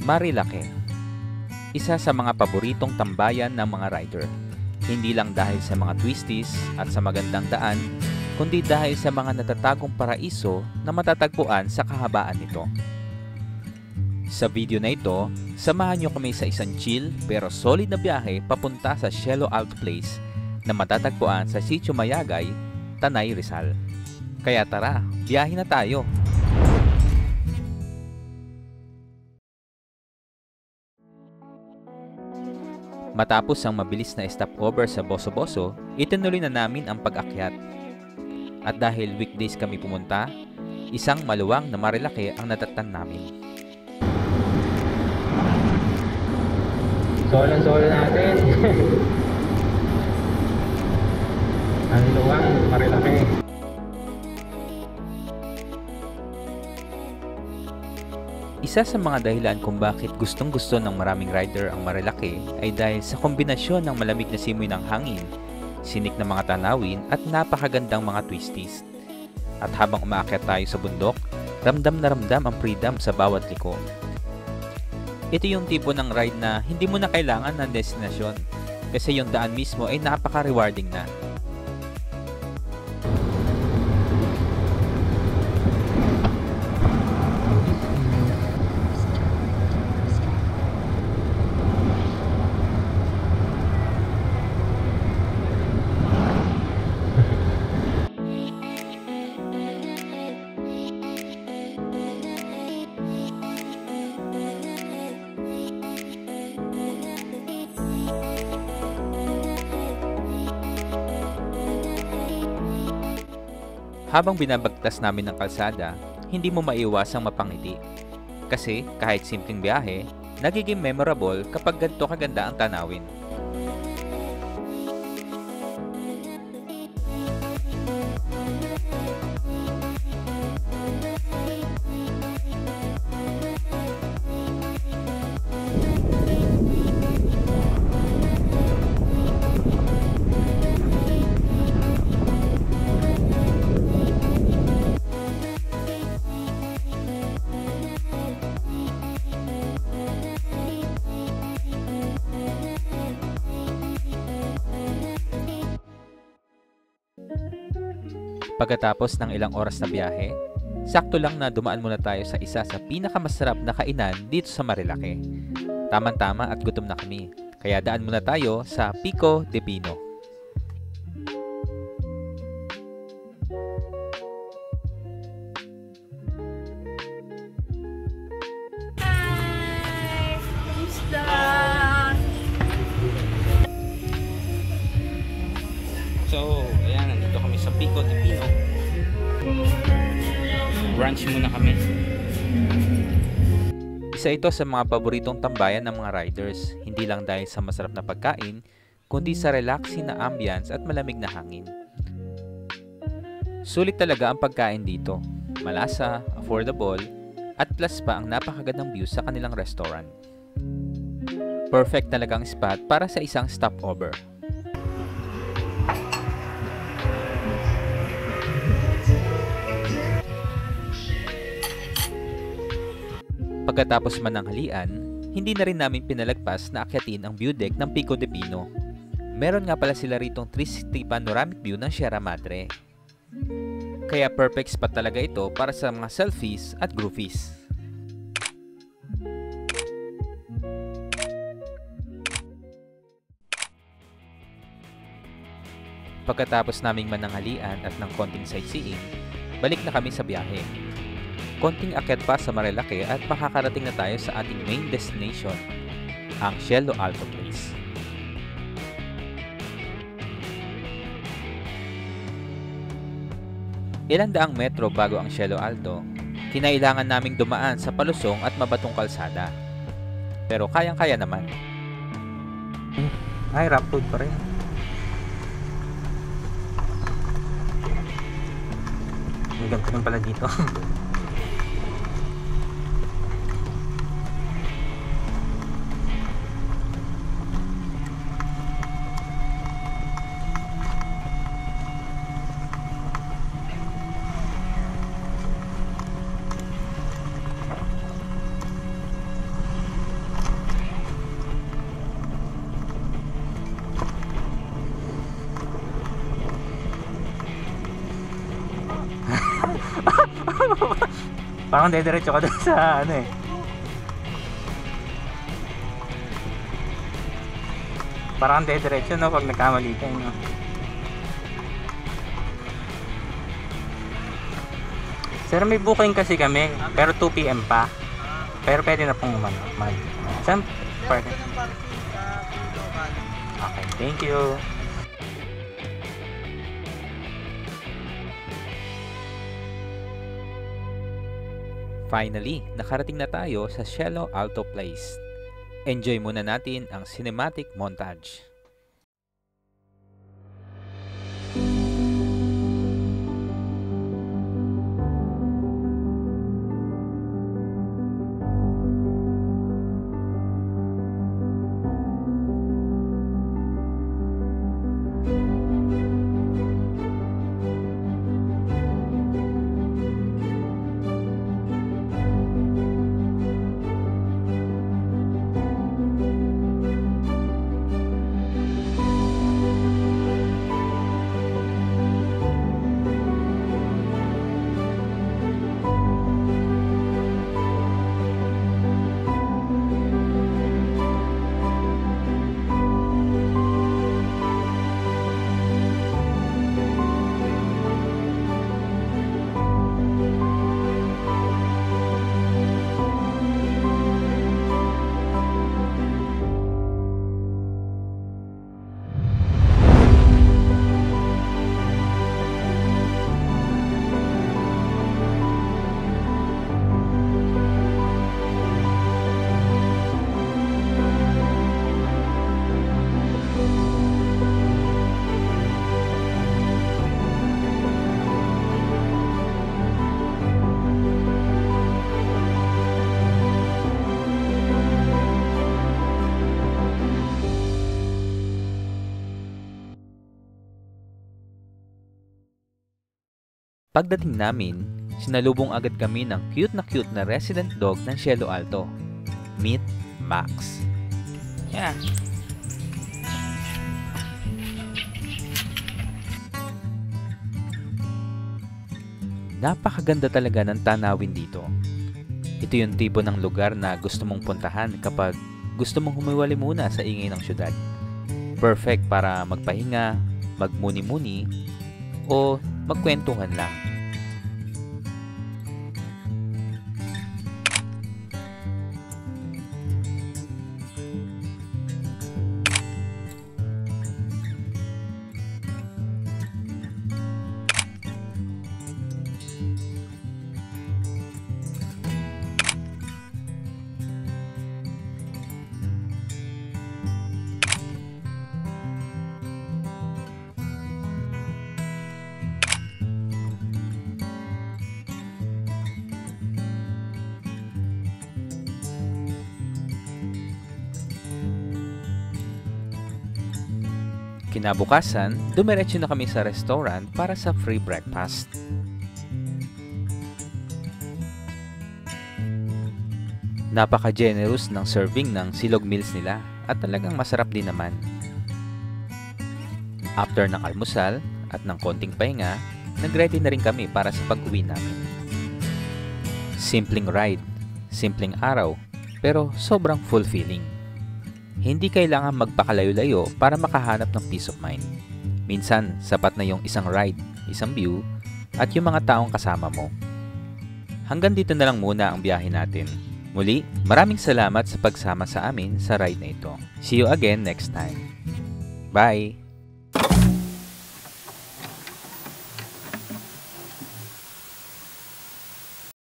Marilake, isa sa mga paboritong tambayan ng mga rider. Hindi lang dahil sa mga twisties at sa magandang daan, kundi dahil sa mga natatagong paraiso na matatagpuan sa kahabaan nito. Sa video na ito, samahan nyo kami sa isang chill pero solid na biyahe papunta sa Cielo Alto Place na matatagpuan sa Sitio Mayagay, Tanay, Rizal. Kaya tara, biyahe na tayo! Matapos ang mabilis na stopover sa Boso-Boso, itinuloy na namin ang pag-akyat. At dahil weekdays kami pumunta, isang maluwang na Marilake ang natatnan namin. Solo natin. Ang luwang Marilake. Isa sa mga dahilan kung bakit gustong-gusto ng maraming rider ang Marilake ay dahil sa kombinasyon ng malamig na simoy ng hangin, sinik na mga tanawin at napakagandang mga twisties. At habang umaakyat tayo sa bundok, ramdam na ramdam ang freedom sa bawat liko. Ito yung tipo ng ride na hindi mo na kailangan ng destinasyon kasi yung daan mismo ay napaka-rewarding na. Habang binabagtas namin ng kalsada, hindi mo maiwasang mapangiti. Kasi kahit simpleng biyahe, nagiging memorable kapag ganito kaganda ang tanawin. Pagkatapos ng ilang oras na biyahe, sakto lang na dumaan muna tayo sa isa sa pinakamasarap na kainan dito sa Marilake. Tama-tama at gutom na kami, kaya daan muna tayo sa Pico de Pino. Hi! Kumusta? So, ayan, nandito kami sa Pico de Pino. Brunch muna kami. Isa ito sa mga paboritong tambayan ng mga riders, hindi lang dahil sa masarap na pagkain, kundi sa relaxing na ambience at malamig na hangin. Sulit talaga ang pagkain dito. Malasa, affordable, at plus pa ang napakagandang view sa kanilang restaurant. Perfect talagang spot para sa isang stopover. Pagkatapos man ng halian, hindi na rin namin pinalagpas na akyatin ang view deck ng Pico de Pino. Meron nga pala sila ritong 360 panoramic view ng Sierra Madre. Kaya perfect spot talaga ito para sa mga selfies at groupies. Pagkatapos naming mananghalian at ng konting sightseeing, balik na kami sa biyahe. Konting akyat pa sa Marilake at makakarating na tayo sa ating main destination, ang Cielo Alto Place. Ilang daang metro bago ang Cielo Alto, kinailangan naming dumaan sa palusong at mabatong kalsada. Pero kayang-kaya naman. Ay, rough road pa rin. Ang ganda rin pala dito. Parang dediretso ka doon sa ano eh. Parang dediretso no pag nagkamali ka no. Sir, may booking kasi kami, pero 2 PM pa. Pero pwede na pong mag. Saan? Pwede. Okay, thank you. Finally, nakarating na tayo sa Cielo Alto Place. Enjoy muna natin ang cinematic montage. Pagdating namin, sinalubong agad kami ng cute na resident dog ng Cielo Alto. Meet Max. Yeah. Napakaganda talaga ng tanawin dito. Ito yung tipo ng lugar na gusto mong puntahan kapag gusto mong humiwalay muna sa ingay ng syudad. Perfect para magpahinga, magmuni-muni, o magkwentuhan lang. Kinabukasan, dumiretso na kami sa restaurant para sa free breakfast. Napaka-generous ng serving ng silog meals nila at talagang masarap din naman. After ng almusal at ng konting pahinga, nag-ready na rin kami para sa pag-uwi namin. Simpleng ride, simpleng araw, pero sobrang fulfilling. Hindi kailangan magpakalayo-layo para makahanap ng peace of mind. Minsan, sapat na yung isang ride, isang view, at yung mga taong kasama mo. Hanggang dito na lang muna ang biyahe natin. Muli, maraming salamat sa pagsama sa amin sa ride na ito. See you again next time. Bye!